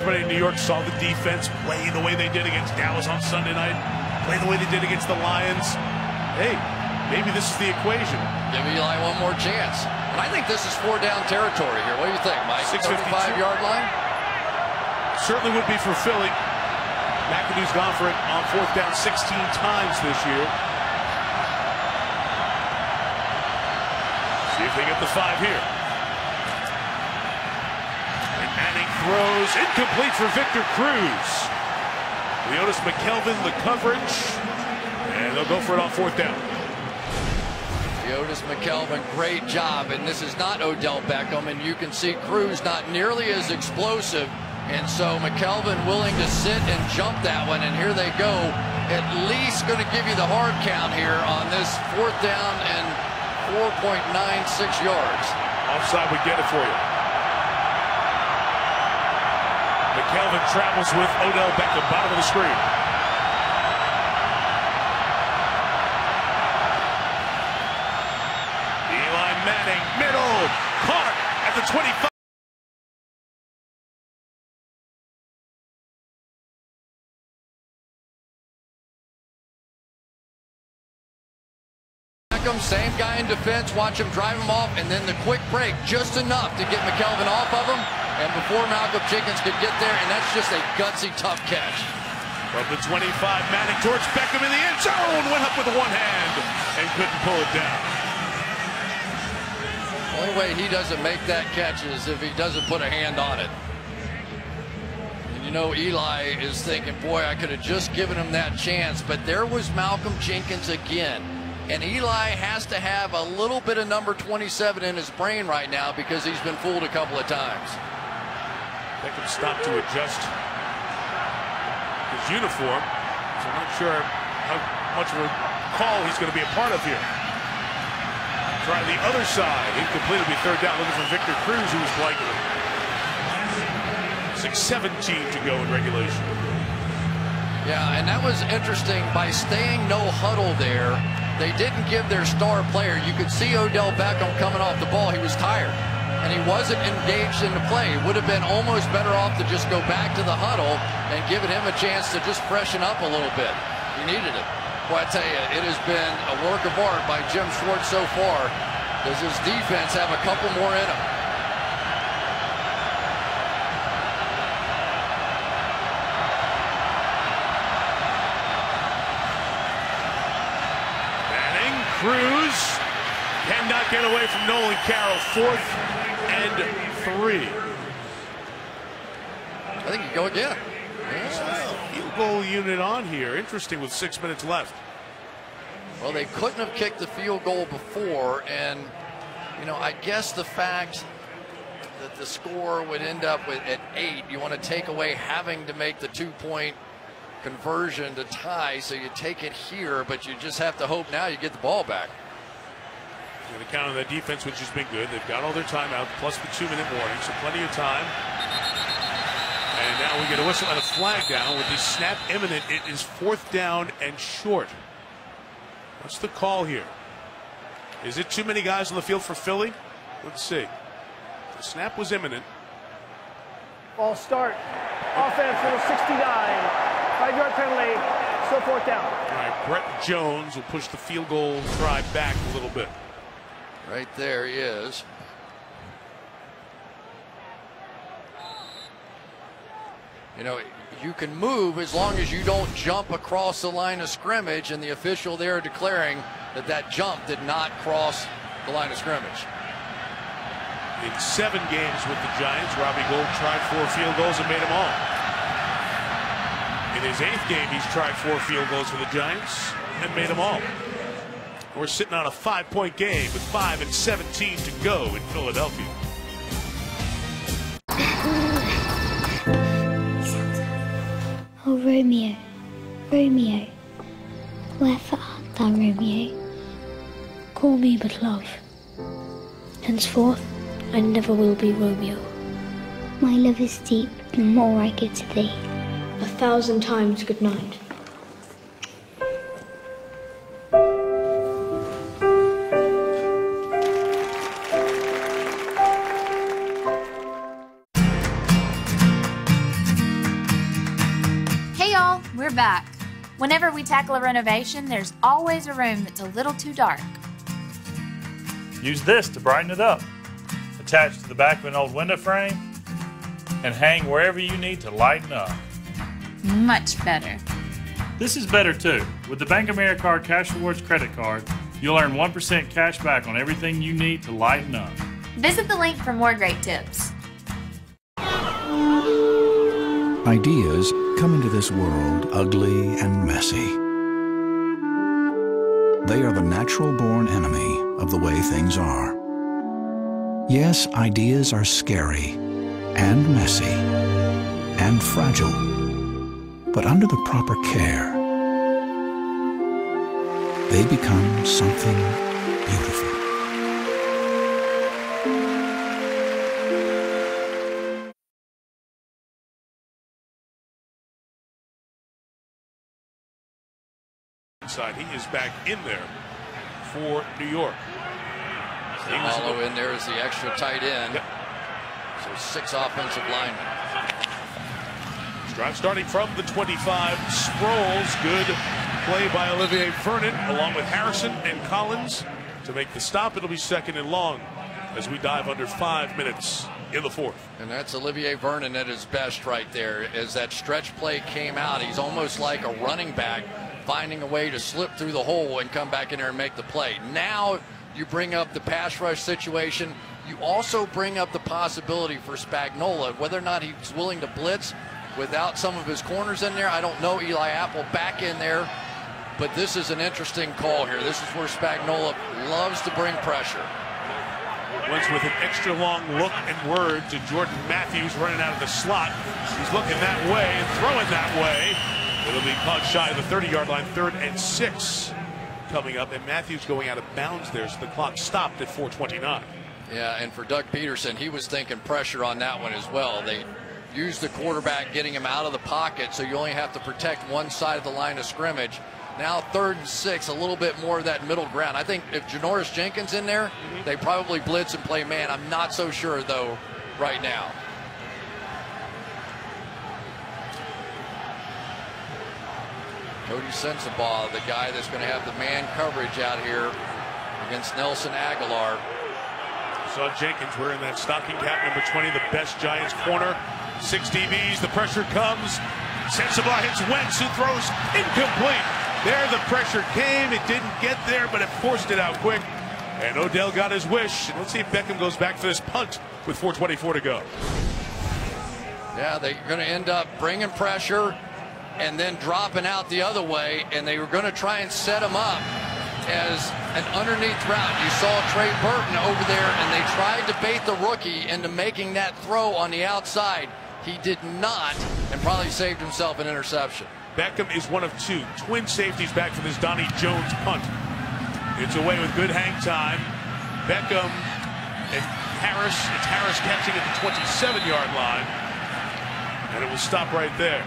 Everybody in New York saw the defense play the way they did against Dallas on Sunday night, play the way they did against the Lions. Hey, maybe this is the equation. Give Eli one more chance. And I think this is 4-down territory here. What do you think, Mike? 35-yard line? Certainly would be for Philly. McAdoo's gone for it on 4th down 16 times this year. See if they get the 5 here. And Manning throws incomplete for Victor Cruz. Leotis McKelvin, the coverage, and they'll go for it on 4th down. Leotis McKelvin, great job, and this is not Odell Beckham, and you can see Cruz not nearly as explosive, and so McKelvin willing to sit and jump that one, and here they go, at least going to give you the hard count here on this 4th down and 4.96 yards. Offside would get it for you. McKelvin travels with Odell Beckham, bottom of the screen. Eli Manning, middle, caught at the 25. Same guy in defense, watch him drive him off, and then the quick break, just enough to get McKelvin off of him, and before Malcolm Jenkins could get there, and that's just a gutsy, tough catch. From the 25, Manning towards Beckham in the end zone, went up with one hand, and couldn't pull it down. The only way he doesn't make that catch is if he doesn't put a hand on it. And you know Eli is thinking, boy, I could have just given him that chance, but there was Malcolm Jenkins again. And Eli has to have a little bit of number 27 in his brain right now because he's been fooled a couple of times. Beckham stopped to adjust his uniform, so I'm not sure how much of a call he's going to be a part of here. Try the other side. Incomplete. It'll be 3rd down. Looking for Victor Cruz, who was likely. 6:17 to go in regulation. Yeah, and that was interesting. By staying no huddle there, they didn't give their star player. You could see Odell Beckham coming off the ball. He was tired, and he wasn't engaged in the play. It would have been almost better off to just go back to the huddle and give him a chance to just freshen up a little bit. He needed it. Boy, I tell you, it has been a work of art by Jim Schwartz so far. Does his defense have a couple more in him? Cruz cannot get away from Nolan Carroll. 4th and 3. I think you go again. Yeah. Field goal unit on here. Interesting with 6 minutes left. Well, they couldn't have kicked the field goal before, and you know, I guess the fact that the score would end up at 8, you want to take away having to make the 2-point conversion to tie, so you take it here, but you just have to hope now you get the ball back. You're going to count on the defense, which has been good. They've got all their timeout, plus the 2-minute warning, so plenty of time. And now we get a whistle and a flag down with the snap imminent. It is 4th down and short. What's the call here? Is it too many guys on the field for Philly? Let's see. The snap was imminent. Ball start. Offense for the 69. 5-yard penalty, still 4th down. All right, Brett Jones will push the field goal try back a little bit. Right there he is. You know, you can move as long as you don't jump across the line of scrimmage, and the official there declaring that that jump did not cross the line of scrimmage. In 7 games with the Giants, Robbie Gould tried 4 field goals and made them all. In his 8th game, he's tried 4 field goals for the Giants and made them all. We're sitting on a 5-point game with 5:17 to go in Philadelphia. Oh, Romeo, Romeo, wherefore art thou, Romeo? Call me but love. Henceforth, I never will be Romeo. My love is deep, the more I give to thee. 1,000 times good night. Whenever we tackle a renovation, there's always a room that's a little too dark. Use this to brighten it up. Attach to the back of an old window frame and hang wherever you need to lighten up. Much better. This is better too. With the Bank of America Cash Rewards credit card, you'll earn 1% cash back on everything you need to lighten up. Visit the link for more great tips. Ideas come into this world ugly and messy. They are the natural-born enemy of the way things are. Yes, ideas are scary and messy and fragile, but under the proper care, they become something beautiful. He is back in there for New York. Malo in there as the extra tight end. Yep. So 6 offensive linemen. Drive starting from the 25. Sproles, good play by Olivier Vernon, along with Harrison and Collins to make the stop. It'll be 2nd and long as we dive under 5 minutes in the 4th. And that's Olivier Vernon at his best right there. As that stretch play came out, he's almost like a running back, finding a way to slip through the hole and come back in there and make the play. Now you bring up the pass rush situation. You also bring up the possibility for Spagnuolo, whether or not he's willing to blitz without some of his corners in there. I don't know. Eli Apple back in there, but this is an interesting call here. This is where Spagnuolo loves to bring pressure. Once with an extra long look and word to Jordan Matthews running out of the slot. He's looking that way and throwing that way. It'll be caught shy of the 30-yard line, 3rd and 6 coming up, and Matthews going out of bounds there, so the clock stopped at 4:29. Yeah, and for Doug Peterson, he was thinking pressure on that one as well. They used the quarterback getting him out of the pocket, so you only have to protect one side of the line of scrimmage. Now 3rd and 6, a little bit more of that middle ground. I think if Janoris Jenkins in there, they probably blitz and play man. I'm not so sure, though, right now. Cody Sensabaugh, the guy that's going to have the man coverage out here against Nelson Aguilar. Saw Jenkins wearing that stocking cap, number 20, the best Giants corner. 6 DBs, the pressure comes. Sensabaugh hits Wentz, who throws incomplete. There the pressure came, it didn't get there, but it forced it out quick. And Odell got his wish. And let's see if Beckham goes back for this punt with 4:24 to go. Yeah, they're going to end up bringing pressure and then dropping out the other way, and they were going to try and set him up as an underneath route. You saw Trey Burton over there, and they tried to bait the rookie into making that throw on the outside. He did not, and probably saved himself an interception. Beckham is one of 2 twin safeties back for this Donnie Jones punt. It's away with good hang time. Beckham and Harris. It's Harris catching at the 27-yard line, and it will stop right there.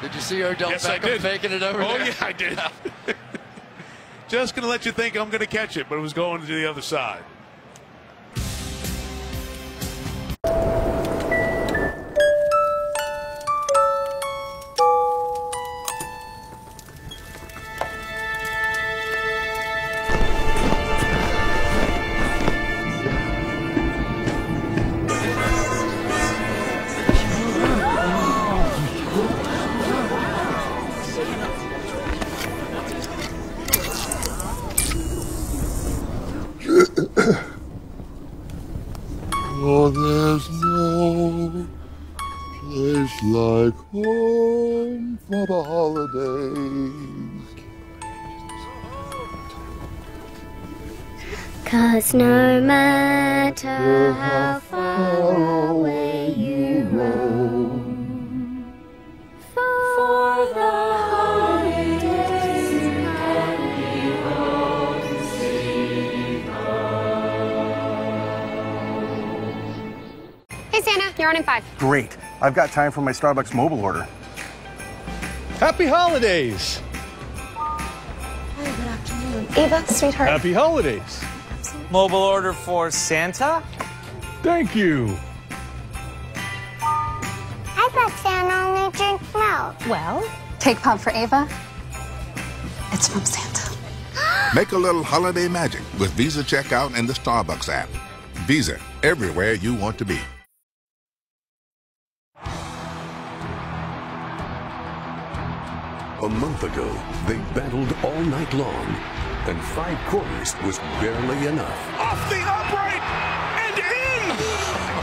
Did you see Odell Beckham faking it over there? Oh, yeah, I did. Just going to let you think I'm going to catch it, but it was going to the other side. Oh, there's no place like home for the holidays. 'Cause no matter how far away you roam, for the holidays can be home sweet home. Hey Santa, you're on in 5. Great. I've got time for my Starbucks mobile order. Happy holidays. Hi, good afternoon. Ava, sweetheart. Happy holidays. Mobile order for Santa? Thank you. I thought Santa only drinks milk. Well, take pop for Ava. It's from Santa. Make a little holiday magic with Visa Checkout and the Starbucks app. Visa, everywhere you want to be. A month ago, they battled all night long, and 5 quarters was barely enough. Off the upright and in!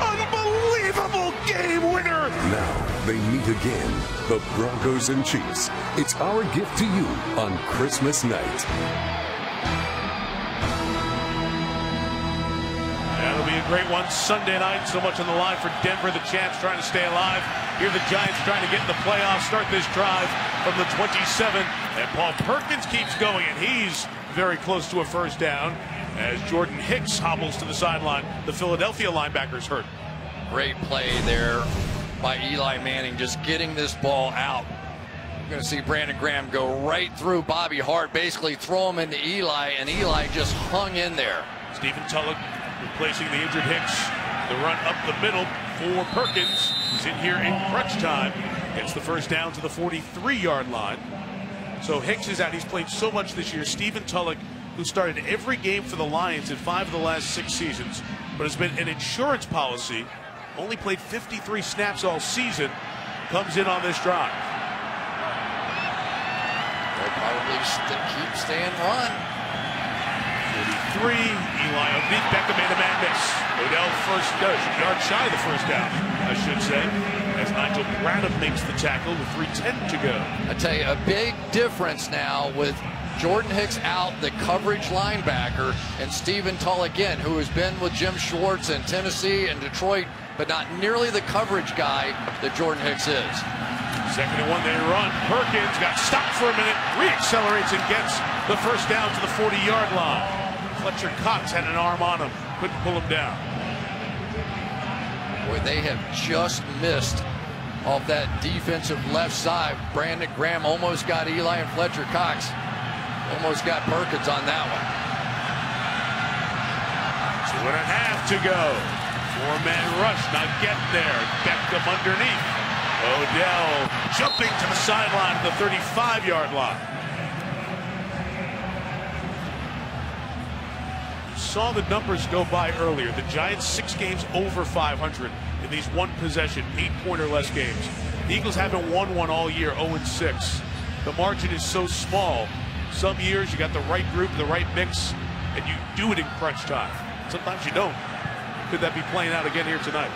Unbelievable game winner! Now they meet again, the Broncos and Chiefs. It's our gift to you on Christmas night. That'll be a great one Sunday night. So much on the line for Denver. The Champs trying to stay alive. Here the Giants trying to get in the playoffs. Start this drive from the 27. And Paul Perkins keeps going, and he's very close to a first down as Jordan Hicks hobbles to the sideline. The Philadelphia linebacker's hurt. Great play there by Eli Manning, just getting this ball out. You're going to see Brandon Graham go right through Bobby Hart, basically throw him into Eli, and Eli just hung in there. Stephen Tulloch replacing the injured Hicks. The run up the middle for Perkins, who's in here in crunch time. Gets the first down to the 43-yard line. So Hicks is out. He's played so much this year. Stephen Tulloch, who started every game for the Lions in 5 of the last 6 seasons, but has been an insurance policy, only played 53 snaps all season, comes in on this drive. They'll probably keep staying run. 43, Eli underneath. Beckham made a man miss. Odell yard shy of the first down, I should say, as Nigel Bradham makes the tackle with 3:10 to go. I tell you, a big difference now with Jordan Hicks out, the coverage linebacker, and Stephen Tulloch in, who has been with Jim Schwartz in Tennessee and Detroit, but not nearly the coverage guy that Jordan Hicks is. 2nd and 1, they run. Perkins got stopped for a minute, re-accelerates and gets the first down to the 40-yard line. Fletcher Cox had an arm on him, couldn't pull him down. Boy, they have just missed off that defensive left side. Brandon Graham almost got Eli, and Fletcher Cox almost got Perkins on that one. 2.5 to go. 4-man rush, not getting there. Beckham underneath. Odell jumping to the sideline at the 35-yard line. Saw the numbers go by earlier. The Giants 6 games over 500 in these 1-possession, 8-point or less games. The Eagles haven't won one all year, 0-6. The margin is so small. Some years you got the right group, the right mix, and you do it in crunch time. Sometimes you don't. Could that be playing out again here tonight?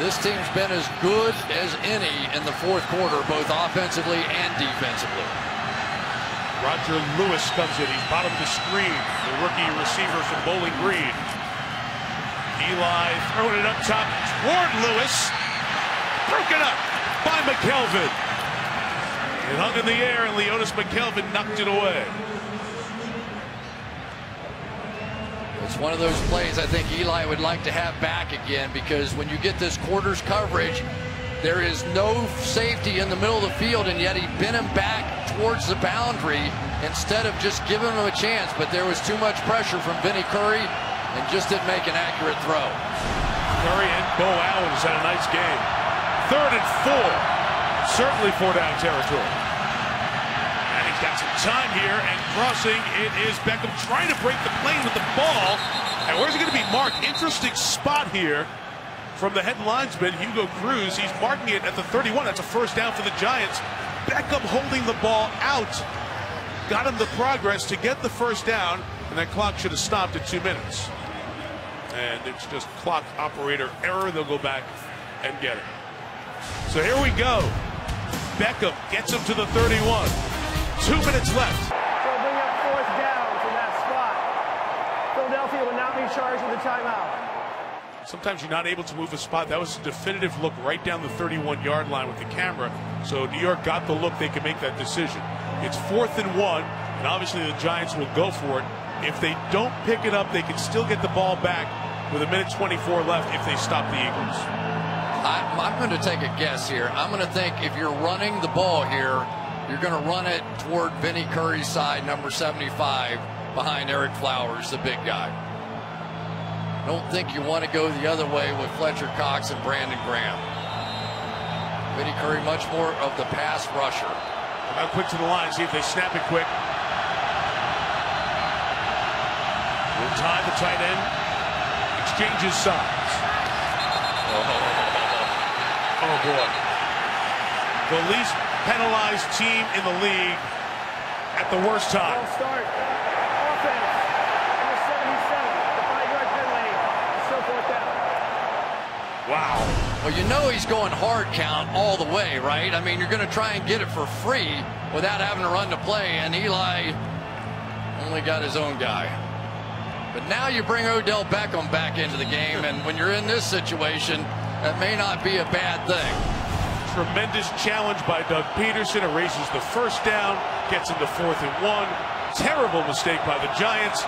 This team's been as good as any in the 4th quarter, both offensively and defensively. Roger Lewis comes in. He's bottom of the screen. The rookie receiver from Bowling Green. Eli throwing it up top toward Lewis. Broken up by McKelvin. It hung in the air, and Leonis McKelvin knocked it away. It's one of those plays I think Eli would like to have back again, because when you get this quarters coverage, there is no safety in the middle of the field, and yet he bent him back towards the boundary instead of just giving him a chance. But there was too much pressure from Vinny Curry and just didn't make an accurate throw. Curry and Bo Allen has had a nice game. 3rd and 4. Certainly 4-down territory. And he's got some time here, and crossing it is Beckham trying to break the plane with the ball. And where's it going to be marked? Interesting spot here from the head linesman, Hugo Cruz. He's marking it at the 31. That's a first down for the Giants. Beckham holding the ball out. Got him the progress to get the first down, and that clock should have stopped at 2 minutes. And it's just clock operator error. They'll go back and get it. So here we go. Beckham gets him to the 31. 2 minutes left. They'll bring up 4th down from that spot. Philadelphia will not be charged with a timeout. Sometimes you're not able to move a spot. That was a definitive look right down the 31-yard line with the camera. So New York got the look. They can make that decision. It's 4th and 1, and obviously the Giants will go for it. If they don't pick it up, they can still get the ball back with 1:24 left if they stop the Eagles. I'm going to take a guess here. I'm going to think if you're running the ball here, you're going to run it toward Vinny Curry's side, number 75, behind Eric Flowers, the big guy. I don't think you want to go the other way with Fletcher Cox and Brandon Graham. Vinny Curry much more of the pass rusher. Now quick to the line, see if they snap it quick. Will tie the tight end. Exchanges sides. Oh boy. The least penalized team in the league at the worst time. Ball start. Offense. Number 77. The 5-yard penalty. Still 4th down. Wow. Well, you know he's going hard count all the way, right? I mean, you're going to try and get it for free without having to run the play, and Eli only got his own guy. But now you bring Odell Beckham back into the game, and when you're in this situation, that may not be a bad thing. Tremendous challenge by Doug Peterson. Erases the first down, gets into 4th and 1. Terrible mistake by the Giants.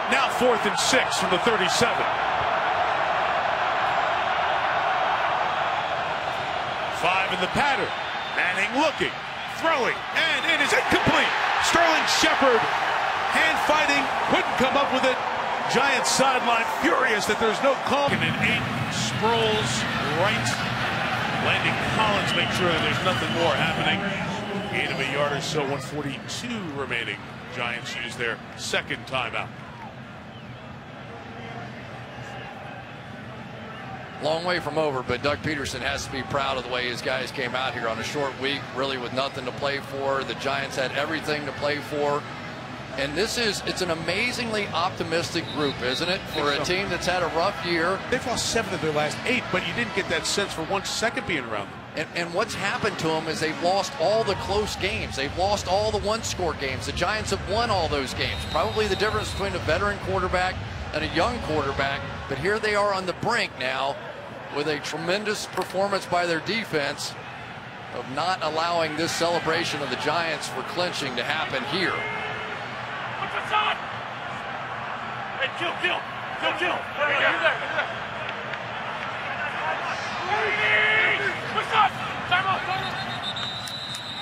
Now 4th and 6 from the 37. 5 in the pattern. Manning looking, throwing, and it is incomplete. Sterling Shepard, hand fighting, couldn't come up with it. Giants sideline furious that there's no call. And an 8, Sproles right. Landing Collins, make sure that there's nothing more happening. Gain of a yard or so, 142 remaining. Giants use their second timeout. Long way from over, but Doug Peterson has to be proud of the way his guys came out here on a short week, really with nothing to play for. The Giants had everything to play for. And it's an amazingly optimistic group, isn't it, for a team that's had a rough year? They've lost 7 of their last 8, but you didn't get that sense for 1 second being around them. And what's happened to them is they've lost all the close games. They've lost all the one-score games. The Giants have won all those games. Probably the difference between a veteran quarterback and a young quarterback. But here they are on the brink now with a tremendous performance by their defense of not allowing this celebration of the Giants for clinching to happen here. Hey, kill.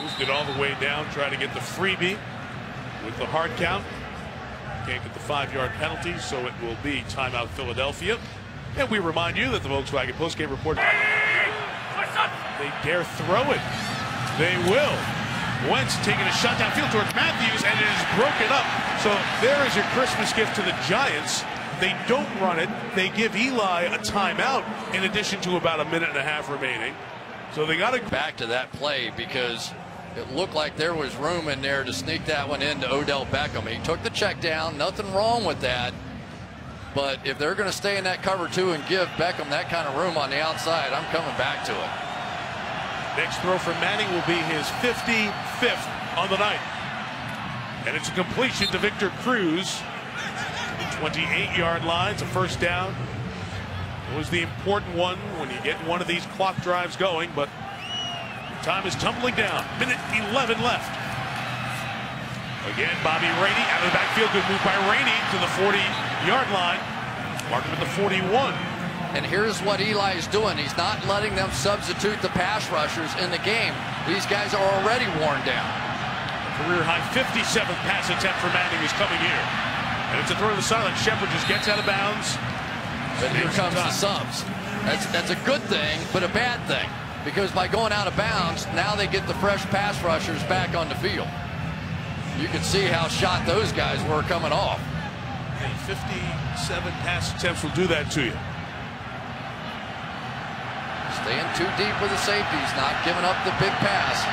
Moved it all the way down, trying to get the freebie with the hard count. Can't get the 5-yard penalty, so it will be timeout Philadelphia. And we remind you that the Volkswagen postgame report, they dare throw it. They will. Wentz taking a shot downfield towards Matthews, and it is broken up. So there is your Christmas gift to the Giants. They don't run it. They give Eli a timeout in addition to about a minute and a half remaining. So they got to back to that play because it looked like there was room in there to sneak that one into Odell Beckham. He took the check down. Nothing wrong with that. But if they're going to stay in that cover 2 and give Beckham that kind of room on the outside, I'm coming back to it. Next throw for Manning will be his 55th on the night. And it's a completion to Victor Cruz. 28-yard line, it's a first down. It was the important one when you get one of these clock drives going, but time is tumbling down. Minute 11 left. Again, Bobby Rainey out of the backfield. Good move by Rainey to the 40-yard line. Mark him at the 41. And here's what Eli is doing. He's not letting them substitute the pass rushers in the game. These guys are already worn down. Career-high 57th pass attempt for Manning is coming here. And it's a throw to the sideline. Shepard just gets out of bounds. But here comes the subs. That's a good thing, but a bad thing. Because by going out of bounds, now they get the fresh pass rushers back on the field. You can see how shot those guys were coming off. 57 pass attempts will do that to you. Staying too deep with the safeties, not giving up the big pass.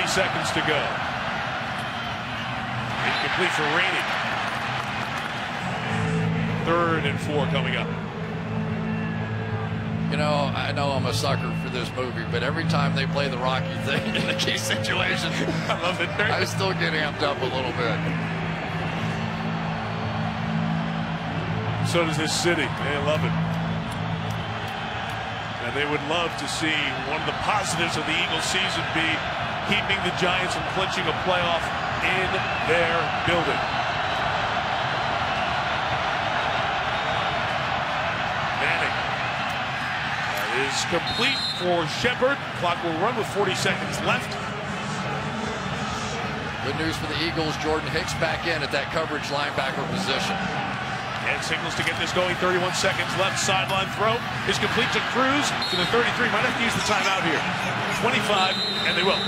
Seconds to go. Incomplete for Rainey. 3rd and 4 coming up. You know, I know I'm a sucker for this movie, but every time they play the Rocky thing in the key situation, I love it. I still get amped up a little bit. So does this city. They love it. And they would love to see one of the positives of the Eagles season be keeping the Giants from clinching a playoff in their building. Manning. That is complete for Shepard. Clock will run with 40 seconds left. Good news for the Eagles. Jordan Hicks back in at that coverage linebacker position. And signals to get this going. 31 seconds left. Sideline throw is complete to Cruz to the 33. Might have to use the timeout here. 25, and they will.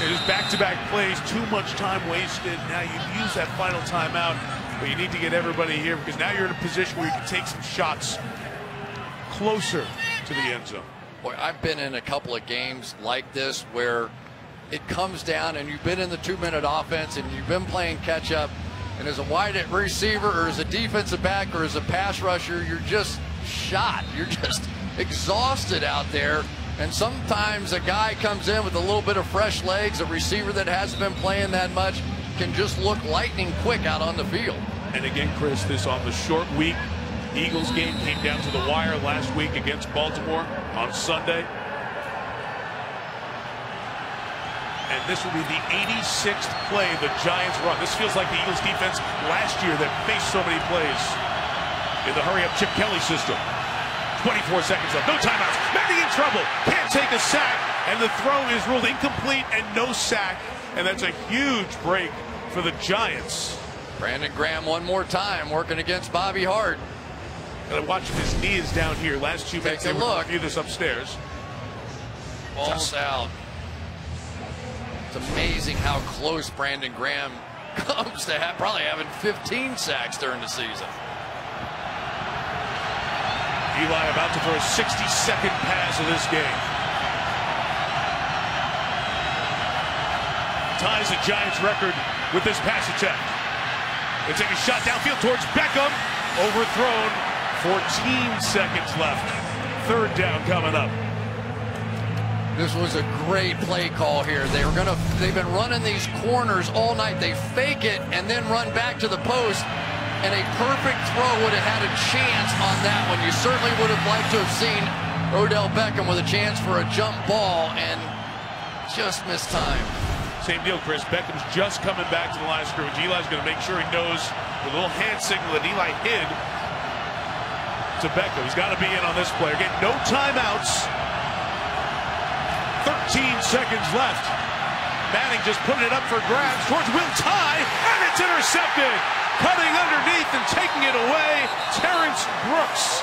It is back-to-back plays. Too much time wasted. Now you use that final timeout, but you need to get everybody here because now you're in a position where you can take some shots closer to the end zone. Boy, I've been in a couple of games like this where it comes down and you've been in the 2-minute offense and you've been playing catch-up. And as a wide receiver or as a defensive back or as a pass rusher, you're just shot. You're just exhausted out there. And sometimes a guy comes in with a little bit of fresh legs, a receiver that hasn't been playing that much, can just look lightning quick out on the field. And again, Chris, this on the short week. Eagles game came down to the wire last week against Baltimore on Sunday. And this will be the 86th play the Giants run. This feels like the Eagles defense last year that faced so many plays in the hurry-up Chip Kelly system. 24 seconds left. No timeouts. Manning in trouble. Can't take a sack. And the throw is ruled incomplete and no sack. And that's a huge break for the Giants. Brandon Graham one more time working against Bobby Hart. And I'm watching his knee is down here. Last 2 minutes, they were going to review this upstairs. Ball's out. It's amazing how close Brandon Graham comes to probably having 15 sacks during the season. Eli about to throw a 60-second pass of this game. Ties the Giants record with this pass attempt. They take a shot downfield towards Beckham. Overthrown. 14 seconds left. Third down coming up. This was a great play call here. They've been running these corners all night. They fake it and then run back to the post. And a perfect throw would have had a chance on that one. You certainly would have liked to have seen Odell Beckham with a chance for a jump ball and just missed time. Same deal, Chris. Beckham's just coming back to the line of scrimmage. Eli's going to make sure he knows the little hand signal that Eli hid to Beckham. He's got to be in on this play. Again, no timeouts. 13 seconds left. Manning just putting it up for grabs towards Will Tye, and it's intercepted. Cutting underneath and taking it away, Terrence Brooks.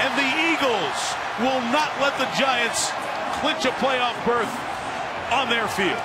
And the Eagles will not let the Giants clinch a playoff berth on their field.